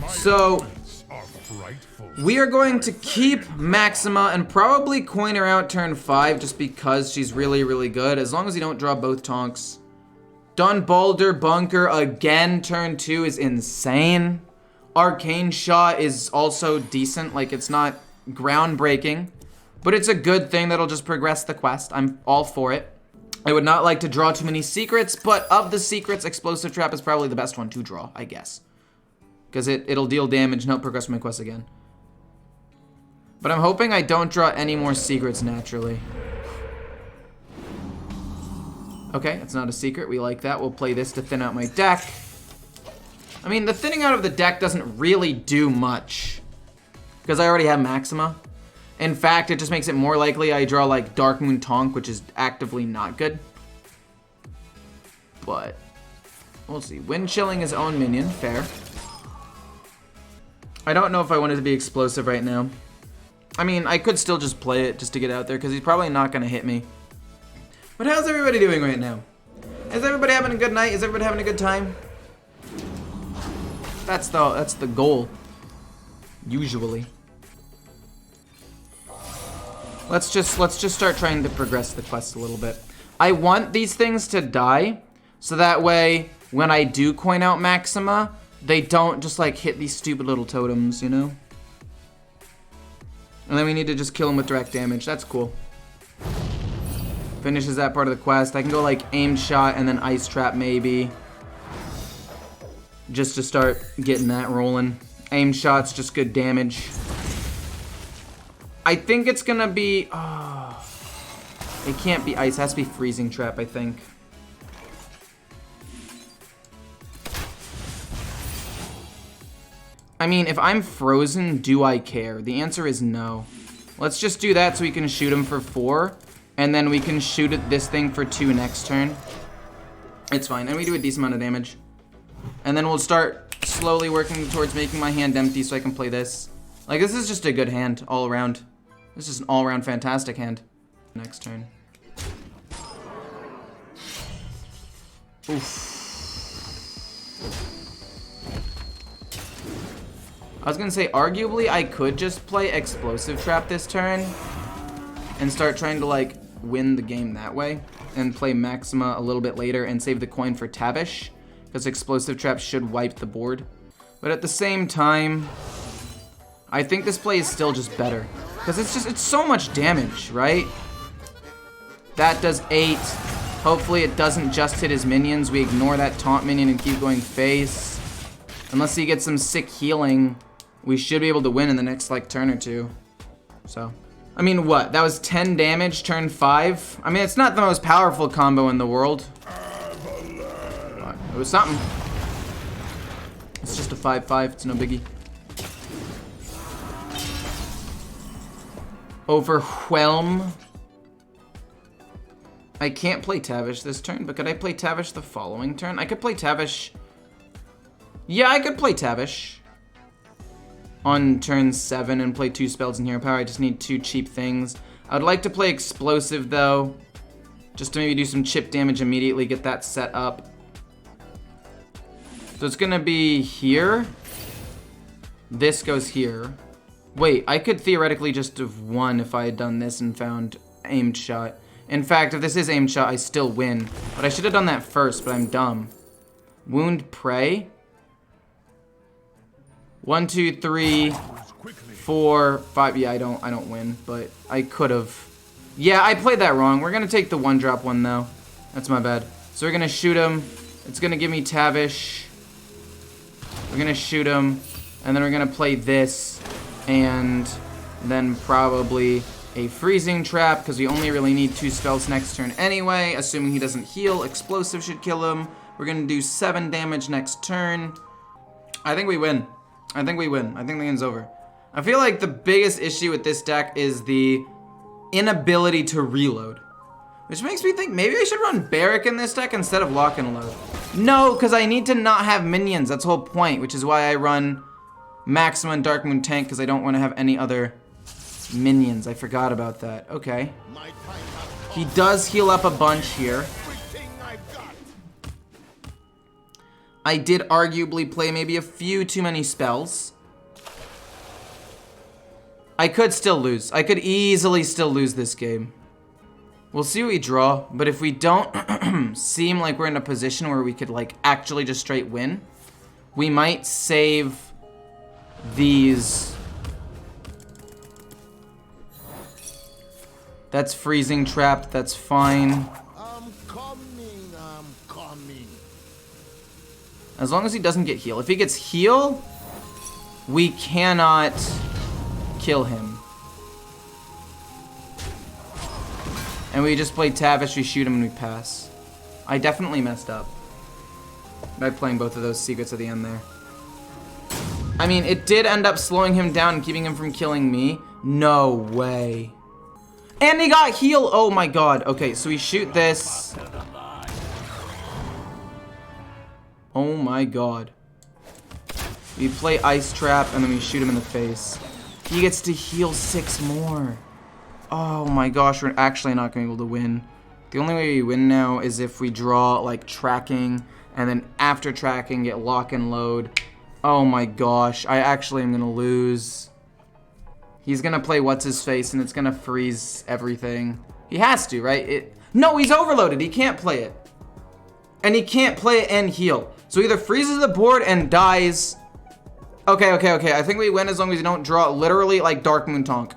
So we are going to keep Maxima and probably coin her out turn 5 just because she's really, really good. As long as you don't draw both Tonks. Dun Boulder Bunker again turn 2 is insane. Arcane Shot is also decent. Like, it's not groundbreaking, but it's a good thing that'll just progress the quest. I'm all for it. I would not like to draw too many secrets, but of the secrets, Explosive Trap is probably the best one to draw, I guess. Because it'll deal damage and help progress my quest again. But I'm hoping I don't draw any more secrets naturally. Okay, it's not a secret. We like that. We'll play this to thin out my deck. I mean, the thinning out of the deck doesn't really do much, because I already have Maxima. In fact, it just makes it more likely I draw, like, Dark Moon Tonk, which is actively not good. But we'll see. Wind Chilling his own minion. Fair. I don't know if I want it to be explosive right now. I mean, I could still just play it just to get out there, because he's probably not going to hit me. But how's everybody doing right now? Is everybody having a good night? Is everybody having a good time? That's the goal. Usually. Let's just start trying to progress the quest a little bit. I want these things to die, so that way when I do coin out Maxima, they don't just like hit these stupid little totems, you know? And then we need to just kill them with direct damage. That's cool. Finishes that part of the quest. I can go like Aimed Shot and then Ice Trap maybe. Just to start getting that rolling. Aimed Shot's just good damage. I think it's gonna be... Oh, it can't be Ice. It has to be Freezing Trap, I think. I mean, if I'm frozen, do I care? The answer is no. Let's just do that so we can shoot him for 4. And then we can shoot at this thing for 2 next turn. It's fine. And we do a decent amount of damage. And then we'll start slowly working towards making my hand empty so I can play this. Like, this is just a good hand all around. This is an all-around fantastic hand. Next turn. Oof. I was gonna say, arguably, I could just play Explosive Trap this turn and start trying to, like, win the game that way and play Maxima a little bit later and save the coin for Tavish, because Explosive Trap should wipe the board. But at the same time, I think this play is still just better, because it's so much damage, right? That does 8. Hopefully it doesn't just hit his minions. We ignore that taunt minion and keep going face. Unless he gets some sick healing, we should be able to win in the next, like, turn or two. So, I mean, what? That was 10 damage, turn 5? I mean, it's not the most powerful combo in the world. But it was something. It's just a 5-5. It's no biggie. Overwhelm. I can't play Tavish this turn, but could I play Tavish the following turn? I could play Tavish. Yeah, I could play Tavish on turn 7 and play 2 spells in Hero Power. I just need 2 cheap things. I would like to play Explosive, though, just to maybe do some chip damage immediately, get that set up. So it's gonna be here. This goes here. Wait, I could theoretically just have won if I had done this and found Aimed Shot. In fact, if this is Aimed Shot, I still win. But I should have done that first, but I'm dumb. Wound Prey. 1, 2, 3, 4, 5. Yeah, I don't win, but I could have. Yeah, I played that wrong. We're gonna take the 1-drop one though. That's my bad. So we're gonna shoot him. It's gonna give me Tavish. We're gonna shoot him, and then we're gonna play this, and then probably a Freezing Trap, because we only really need 2 spells next turn anyway. Assuming he doesn't heal, Explosive should kill him. We're gonna do 7 damage next turn. I think we win. I think we win. I think the game's over. I feel like the biggest issue with this deck is the inability to reload. Which makes me think maybe I should run Barrack in this deck instead of Lock and Load. No, because I need to not have minions. That's the whole point, which is why I run Maxima and Dark Moon Tank, because I don't want to have any other minions. I forgot about that. Okay. He does heal up a bunch here. I did arguably play maybe a few too many spells. I could still lose. I could easily still lose this game. We'll see what we draw, but if we don't seem like we're in a position where we could like actually just straight win, we might save these. That's freezing trapped, that's fine. I'm coming. As long as he doesn't get heal. If he gets heal, we cannot kill him. And we just play Tavish, we shoot him, and we pass. I definitely messed up by playing both of those secrets at the end there. I mean, it did end up slowing him down and keeping him from killing me. No way. And he got heal. Oh my god. Okay, so we shoot this. Oh my god. We play Ice Trap, and then we shoot him in the face. He gets to heal 6 more. Oh my gosh, we're actually not going to be able to win. The only way we win now is if we draw, like, tracking, and then after tracking, get lock and load. Oh my gosh, I actually am going to lose. He's going to play What's-His-Face, and it's going to freeze everything. He has to, right? No, he's overloaded. He can't play it. And he can't play it and heal. So either freezes the board and dies. Okay. I think we win as long as we don't draw literally, like, Dark Moon Tonk.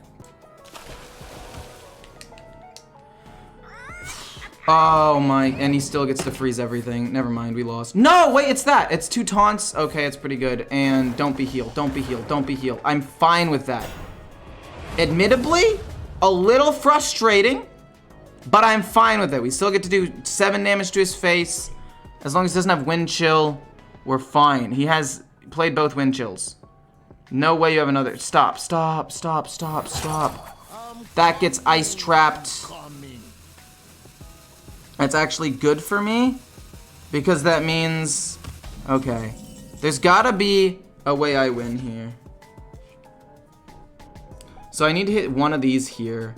Oh my, and he still gets to freeze everything. Never mind, we lost. No, wait, it's that. It's 2 taunts. Okay, it's pretty good. And don't be healed, don't be healed, don't be healed. I'm fine with that. Admittedly, a little frustrating, but I'm fine with it. We still get to do 7 damage to his face. As long as he doesn't have wind chill, we're fine. He has played both wind chills. No way you have another. Stop. That gets ice trapped. That's actually good for me, because that means, okay, there's gotta be a way I win here. So I need to hit one of these here,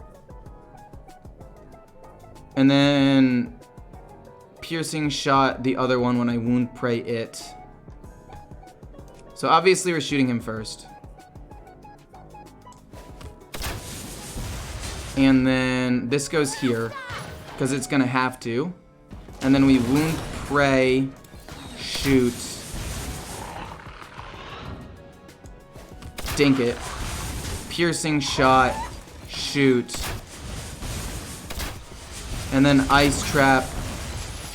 and then piercing shot the other one when I wound pray it. So obviously we're shooting him first, and then this goes here, because it's gonna have to. And then we wound, pray, shoot, dink it, piercing shot, shoot, and then ice trap,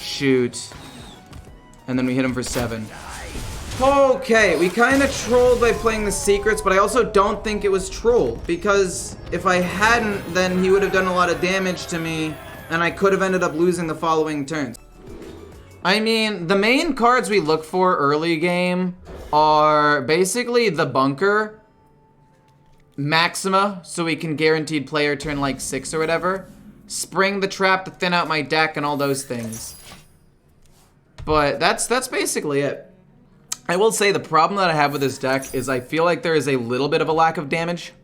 shoot, and then we hit him for 7. Okay, we kind of trolled by playing the secrets, but I also don't think it was troll, because if I hadn't, then he would have done a lot of damage to me, and I could have ended up losing the following turns. I mean, the main cards we look for early game are basically the bunker, Maxima, so we can guaranteed player turn like 6 or whatever, spring the trap to thin out my deck, and all those things. But that's basically it. I will say the problem that I have with this deck is I feel like there is a little bit of a lack of damage.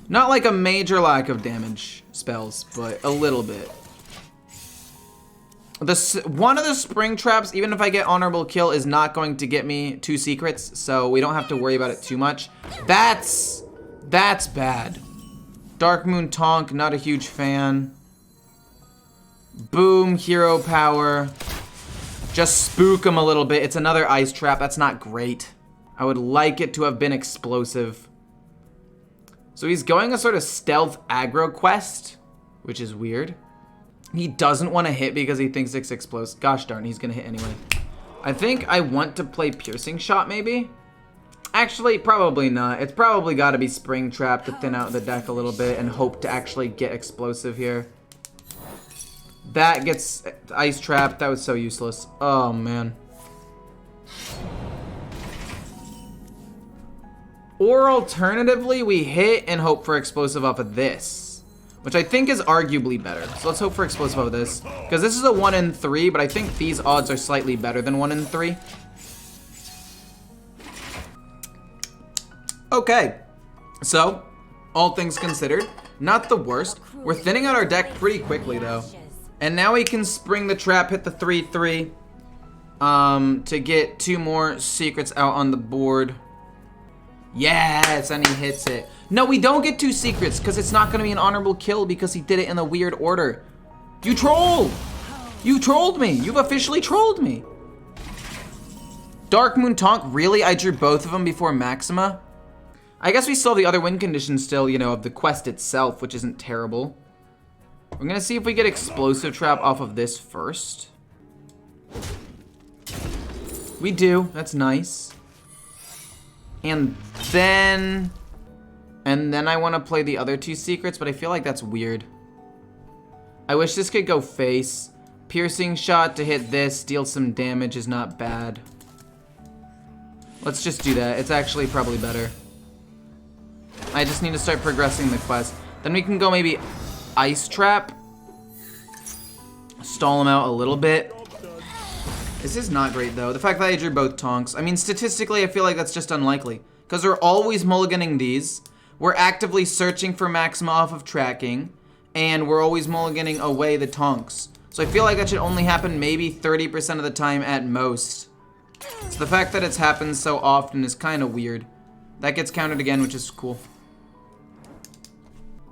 Not like a major lack of damage spells, but a little bit. One of the spring traps, even if I get honorable kill, is not going to get me 2 secrets, so we don't have to worry about it too much. That's bad. Dark Moon Tonk, not a huge fan. Boom, hero power. Just spook him a little bit. It's another ice trap. That's not great. I would like it to have been explosive. So he's going a sort of stealth aggro quest, which is weird. He doesn't want to hit because he thinks it's explosive. Gosh darn, he's going to hit anyway. I think I want to play piercing shot maybe. Actually, probably not. It's probably got to be spring trap to thin out the deck a little bit and hope to actually get explosive here. That gets ice trap. That was so useless. Oh, man. Or alternatively, we hit and hope for explosive off of this, which I think is arguably better. So let's hope for explosive off of this, because this is a 1 in 3, but I think these odds are slightly better than 1 in 3. Okay, so all things considered, not the worst. We're thinning out our deck pretty quickly though, and now we can spring the trap, hit the 3/3. to get 2 more secrets out on the board. Yes, and he hits it. No, we don't get 2 secrets because it's not going to be an honorable kill because he did it in a weird order. You trolled! You trolled me! You've officially trolled me! Dark Moon Tonk, really? I drew both of them before Maxima? I guess we still have the other win conditions still, you know, of the quest itself, which isn't terrible. We're gonna see if we get Explosive Trap off of this first. We do, that's nice. And then I wanna play the other 2 secrets, but I feel like that's weird. I wish this could go face. Piercing shot to hit this, deal some damage is not bad. Let's just do that. It's actually probably better. I just need to start progressing the quest. Then we can go maybe Ice Trap. Stall him out a little bit. This is not great though. The fact that I drew both Tonks. I mean, statistically, I feel like that's just unlikely. Because we're always mulliganing these. We're actively searching for Maxima off of tracking. And we're always mulliganing away the Tonks. So I feel like that should only happen maybe 30% of the time at most. So the fact that it's happened so often is kind of weird. That gets counted again, which is cool.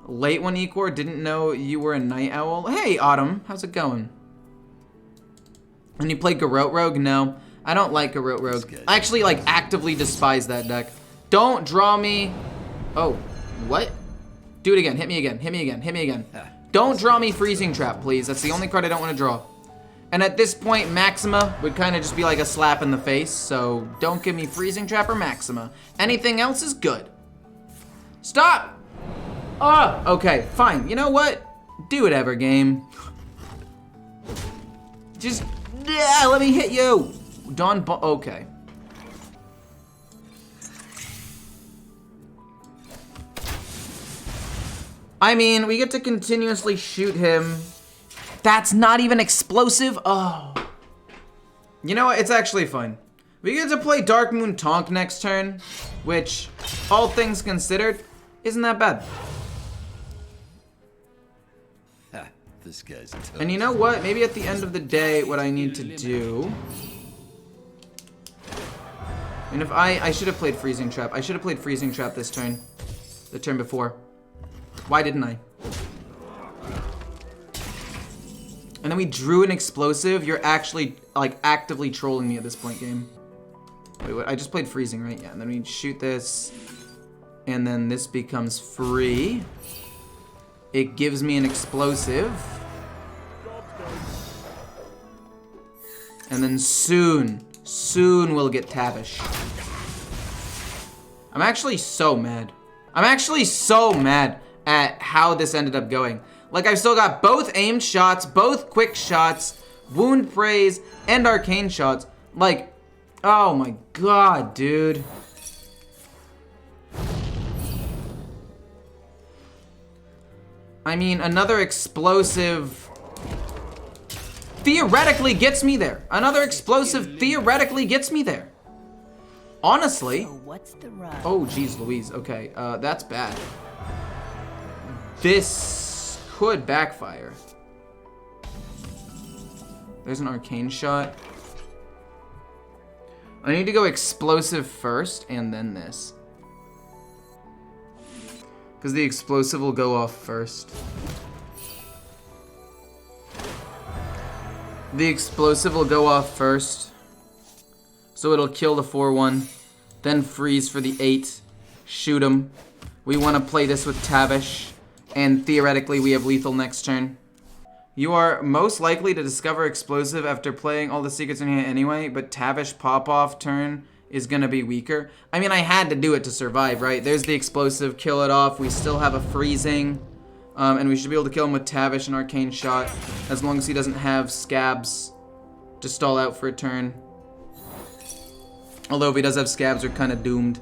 Late one, Ecor, didn't know you were a night owl. Hey, Autumn, how's it going? And you play Garrote Rogue? No, I don't like Garrote Rogue. I actually, like, actively despise that deck. Don't draw me. Oh, what? Do it again, hit me again, hit me again, hit me again. Don't draw me Freezing Trap, please. That's the only card I don't want to draw. And at this point, Maxima would kind of just be like a slap in the face, so don't give me Freezing Trap or Maxima. Anything else is good. Stop! Oh, okay, fine. You know what? Do whatever, game. Just, yeah, let me hit you. Okay. I mean, we get to continuously shoot him. That's not even explosive? Oh. You know what? It's actually fun. We get to play Dark Moon Tonk next turn, which, all things considered, isn't that bad. This guy's and you know what? Maybe at the end of the day, what I need to do... And if I should have played Freezing Trap. I should have played Freezing Trap this turn. The turn before. Why didn't I? And then we drew an explosive. You're actually, like, actively trolling me at this point, game. Wait, what? I just played Freezing, right? Yeah, and then we shoot this. And then this becomes free. It gives me an explosive. And then soon we'll get Tavish. I'm actually so mad. I'm actually so mad at how this ended up going. Like, I've still got both aimed shots, both quick shots, wound praise, and arcane shots. Like, oh my god, dude. I mean, another explosive theoretically gets me there. Another explosive theoretically gets me there. Honestly. Oh, geez Louise. Okay, that's bad. This could backfire. There's an arcane shot. I need to go explosive first and then this. Because the explosive will go off first. The explosive will go off first. So it'll kill the 4-1. Then freeze for the 8. Shoot him. We want to play this with Tavish. And theoretically we have lethal next turn. You are most likely to discover explosive after playing all the secrets in hand anyway. But Tavish pop-off turn is gonna be weaker. I mean, I had to do it to survive, right? There's the explosive, kill it off. We still have a freezing. And we should be able to kill him with Tavish and Arcane Shot, as long as he doesn't have Scabs to stall out for a turn. Although if he does have Scabs, we're kind of doomed.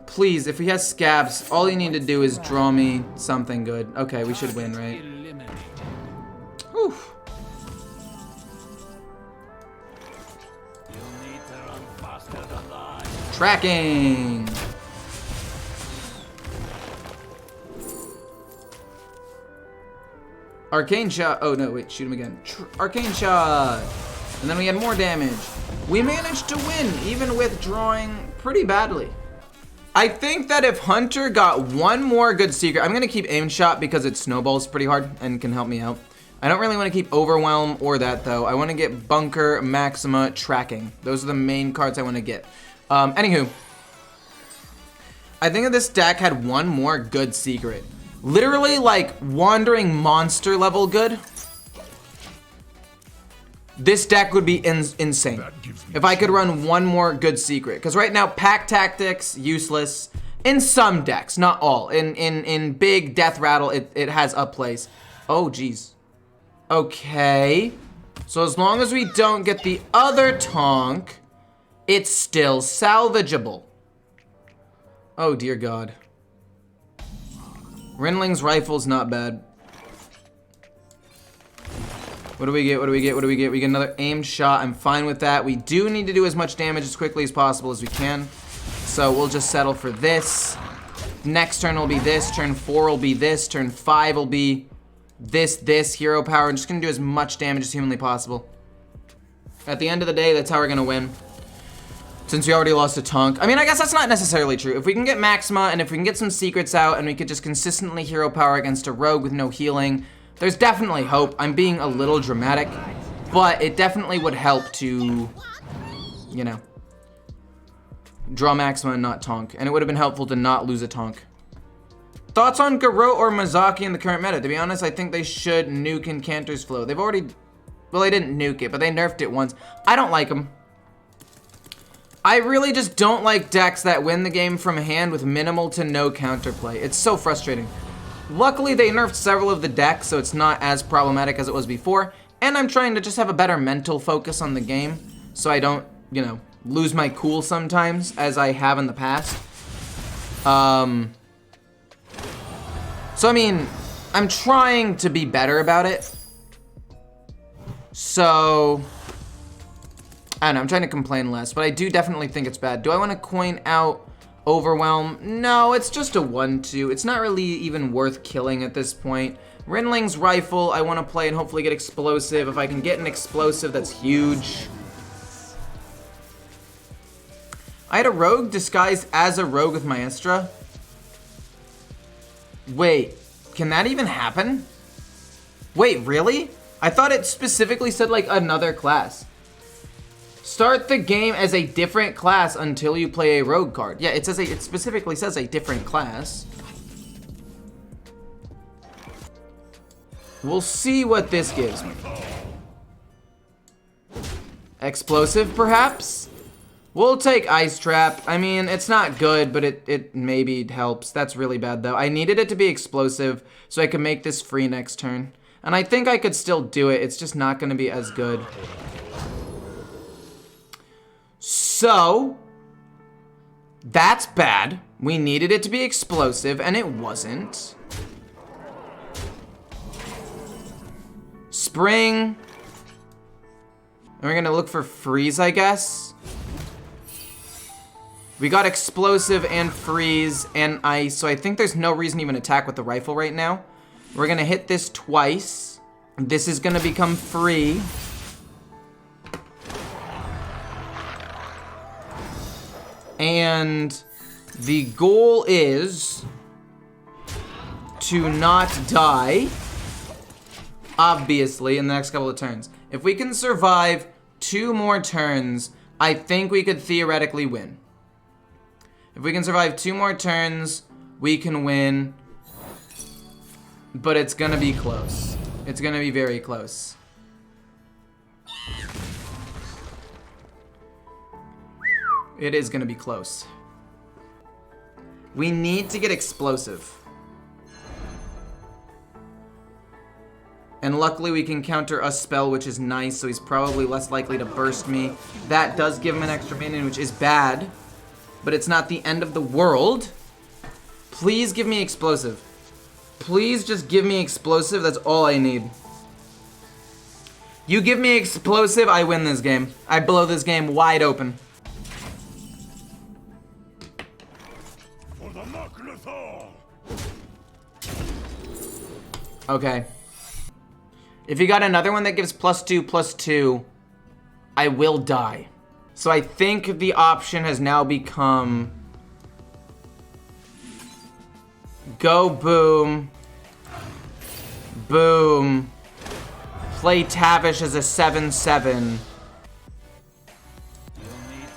Please, if he has Scabs, all you need to do is draw me something good. Okay, we should win, right? Whew. Tracking! Arcane Shot. Oh, no, wait. Shoot him again. Arcane Shot! And then we had more damage. We managed to win, even with drawing pretty badly. I think that if Hunter got one more good secret, I'm gonna keep Aim Shot because it snowballs pretty hard and can help me out. I don't really want to keep Overwhelm or that though. I want to get Bunker, Maxima, Tracking. Those are the main cards I want to get. Anywho, I think that this deck had one more good secret. Literally like Wandering Monster level good. This deck would be insane if I could run one more good secret. Because right now, Pack Tactics, useless. In some decks, not all. In big Death Rattle, it has up plays. Oh, geez. Okay. So as long as we don't get the other Tonk, it's still salvageable. Oh, dear God. Rinling's Rifle's not bad. What do we get? What do we get? What do we get? We get another Aim Shot. I'm fine with that. We do need to do as much damage as quickly as possible as we can. So we'll just settle for this. Next turn will be this. Turn 4 will be this. Turn 5 will be this. Hero Power. I'm just going to do as much damage as humanly possible. At the end of the day, that's how we're going to win. Since we already lost a Tonk. I mean, I guess that's not necessarily true. If we can get Maxima and if we can get some secrets out and we could just consistently Hero Power against a Rogue with no healing, there's definitely hope. I'm being a little dramatic, but it definitely would help to, you know, draw Maxima and not Tonk. And it would have been helpful to not lose a Tonk. Thoughts on Garou or Mizaki in the current meta? To be honest, I think they should nuke Incanter's Flow. They've already, well, they didn't nuke it, but they nerfed it once. I don't like them. I really just don't like decks that win the game from hand with minimal to no counterplay. It's so frustrating. Luckily, they nerfed several of the decks, so it's not as problematic as it was before. And I'm trying to just have a better mental focus on the game, so I don't, you know, lose my cool sometimes, as I have in the past. So, I mean, I'm trying to be better about it. So, I don't know, I'm trying to complain less, but I do definitely think it's bad. Do I want to coin out Overwhelm? No, it's just a 1-2. It's not really even worth killing at this point. Rinling's Rifle, I want to play and hopefully get Explosive. If I can get an Explosive, that's huge. I had a Rogue disguised as a Rogue with Maestra. Wait, can that even happen? Wait, really? I thought it specifically said like another class. Start the game as a different class until you play a Rogue card. Yeah, it specifically says a different class. We'll see what this gives me. Explosive, perhaps? We'll take Ice Trap. I mean, it's not good, but it maybe helps. That's really bad, though. I needed it to be explosive so I could make this free next turn. And I think I could still do it. It's just not going to be as good. So, that's bad. We needed it to be explosive, and it wasn't. Spring. And we're gonna look for freeze, I guess. We got explosive and freeze and ice, so I think there's no reason to even attack with the rifle right now. We're gonna hit this twice. This is gonna become free. And the goal is to not die, obviously, in the next couple of turns. If we can survive 2 more turns, I think we could theoretically win. If we can survive 2 more turns, we can win. But it's gonna be close. It's gonna be very close. It is gonna be close. We need to get explosive. And luckily we can counter a spell, which is nice, so he's probably less likely to burst me. That does give him an extra minion, which is bad. But it's not the end of the world. Please give me explosive. Please just give me explosive, that's all I need. You give me explosive, I win this game. I blow this game wide open. Okay. If you got another one that gives +2/+2, I will die. So I think the option has now become go boom, boom, play Tavish as a 7/7,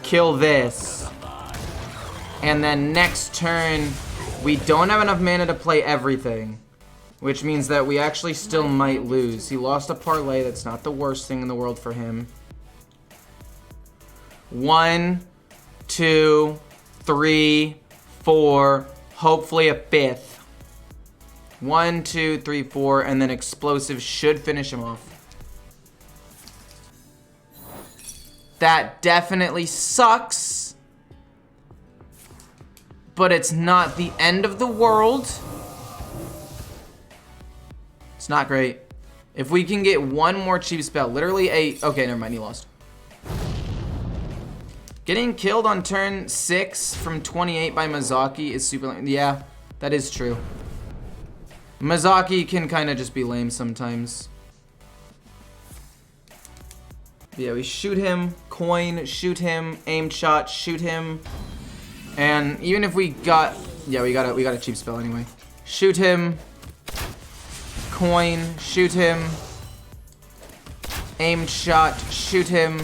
kill this, and then next turn we don't have enough mana to play everything, which means that we actually still might lose. He lost a parlay. That's not the worst thing in the world for him. 1, 2, 3, 4, hopefully a 5th. 1, 2, 3, 4, and then explosive should finish him off. That definitely sucks, but it's not the end of the world. It's not great. If we can get one more cheap spell, literally a... Okay, never mind, he lost. Getting killed on turn 6 from 28 by Mizaki is super lame. Yeah, that is true. Mizaki can kind of just be lame sometimes. Yeah, we shoot him, coin, shoot him, aim shot, shoot him. And even if we got... Yeah, we got a cheap spell anyway. Shoot him, coin, shoot him, aim shot, shoot him,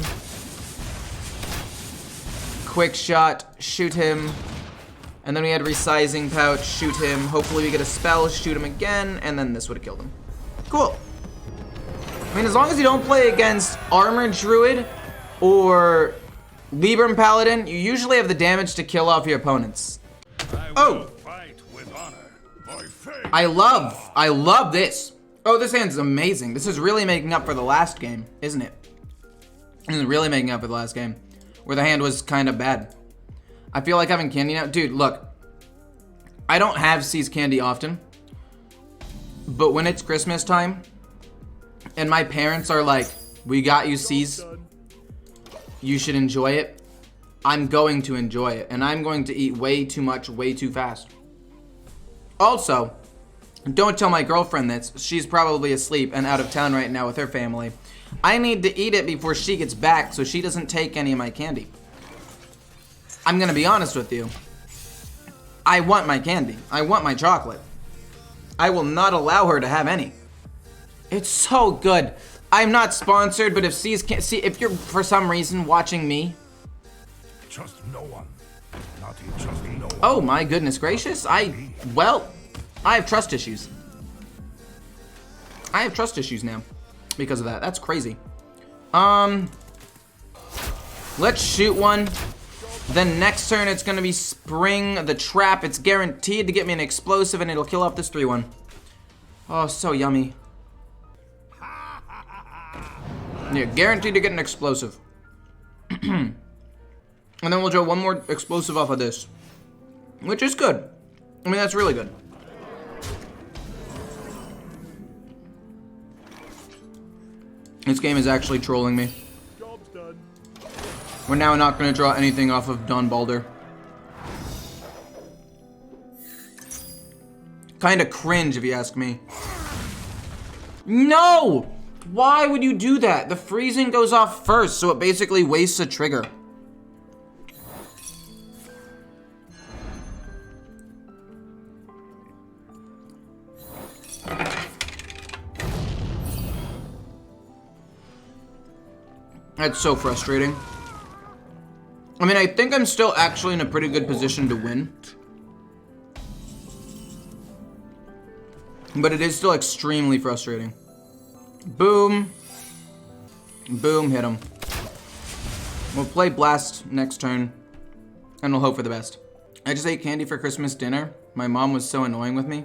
quick shot, shoot him, and then we had resizing pouch, shoot him, hopefully we get a spell, shoot him again, and then this would have killed him. Cool. I mean, as long as you don't play against Armor Druid or Libram Paladin, you usually have the damage to kill off your opponents. Oh! I love this. Oh, this hand's amazing. This is really making up for the last game, isn't it? This is really making up for the last game, where the hand was kind of bad. I feel like having candy now. Dude, look. I don't have C's candy often, but when it's Christmas time, and my parents are like, we got you C's, you should enjoy it, I'm going to enjoy it, and I'm going to eat way too much, way too fast. Also, don't tell my girlfriend this. She's probably asleep and out of town right now with her family. I need to eat it before she gets back so she doesn't take any of my candy. I'm gonna be honest with you. I want my candy. I want my chocolate. I will not allow her to have any. It's so good. I'm not sponsored, but if C's can't see, if you're for some reason watching me, trust no one. Not even trust no one. Oh my goodness gracious. I have trust issues. I have trust issues now because of that. That's crazy. Let's shoot one. Then next turn it's gonna be Spring the Trap. It's guaranteed to get me an explosive and it'll kill off this 3/1. Oh, so yummy. Yeah, guaranteed to get an explosive. And then we'll draw one more explosive off of this, which is good. I mean, that's really good. This game is actually trolling me. Job's done. We're now not going to draw anything off of Don Balder. Kind of cringe, if you ask me. No! Why would you do that? The freezing goes off first, so it basically wastes a trigger. That's so frustrating. I mean, I think I'm still actually in a pretty good position to win. But it is still extremely frustrating. Boom. Boom, hit him. We'll play Blast next turn, and we'll hope for the best. I just ate candy for Christmas dinner. My mom was so annoyed with me.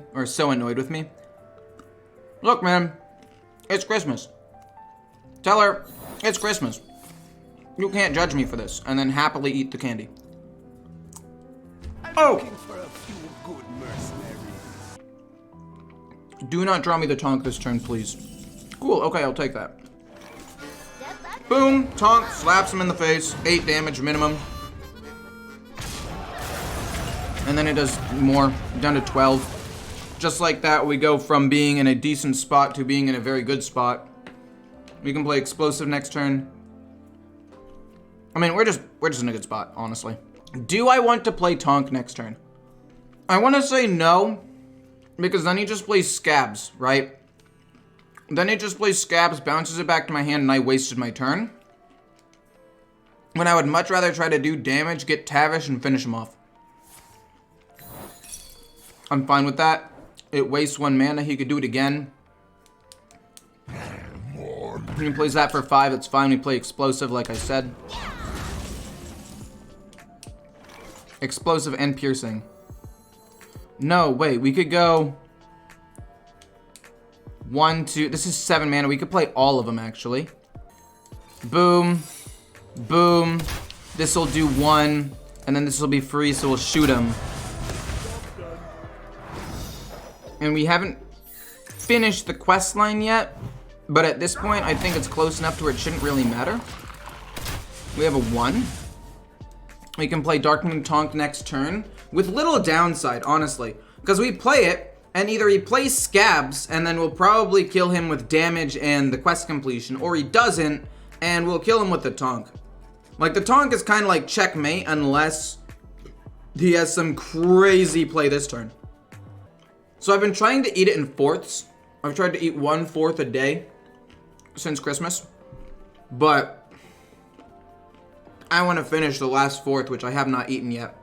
Look, man, it's Christmas. Tell her it's Christmas. You can't judge me for this, and then happily eat the candy. Oh! Do not draw me the Tonk this turn, please. Cool, okay, I'll take that. Boom, Tonk, slaps him in the face, 8 damage minimum. And then it does more, down to 12. Just like that, we go from being in a decent spot to being in a very good spot. We can play Explosive next turn. I mean, we're just in a good spot, honestly. Do I want to play Tonk next turn? I want to say no, because then he just plays Scabs, right? Then he just plays Scabs, bounces it back to my hand, and I wasted my turn. When I would much rather try to do damage, get Tavish, and finish him off. I'm fine with that. It wastes 1 mana. He could do it again. He plays that for 5. It's fine. We play Explosive, like I said. Explosive and Piercing. No, wait. We could go 1, 2. This is 7 mana. We could play all of them, actually. Boom. Boom. This will do 1. And then this will be free, so we'll shoot him. And we haven't finished the quest line yet, but at this point, I think it's close enough to where it shouldn't really matter. We have a 1. We can play Darkmoon Tonk next turn with little downside, honestly, because we play it, and either he plays Scabs, and then we'll probably kill him with damage and the quest completion, or he doesn't, and we'll kill him with the Tonk. Like, the Tonk is kind of like checkmate unless he has some crazy play this turn. So I've been trying to eat it in fourths. I've tried to eat 1/4 a day since Christmas. But I want to finish the last 4th, which I have not eaten yet.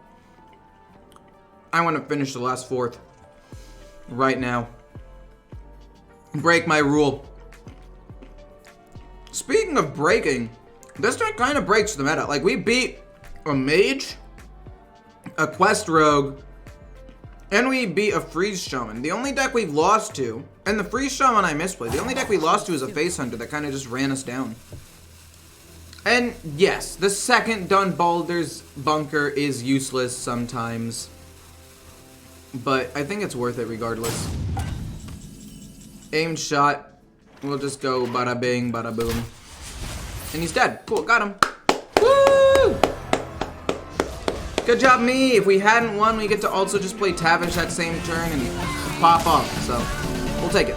I want to finish the last 4th right now. Break my rule. Speaking of breaking, this deck kind of breaks the meta. Like, we beat a mage, a quest rogue, and we beat a Freeze Shaman. The only deck we've lost to, and the Freeze Shaman I misplayed, the only deck we lost to is a Face Hunter that kind of just ran us down. And yes, the second Dun Baldur's Bunker is useless sometimes, but I think it's worth it regardless. Aimed shot, we'll just go bada bing, bada boom. And he's dead. Cool, got him. Woo! Good job, me. If we hadn't won, we get to also just play Tavish that same turn and pop off. So, we'll take it.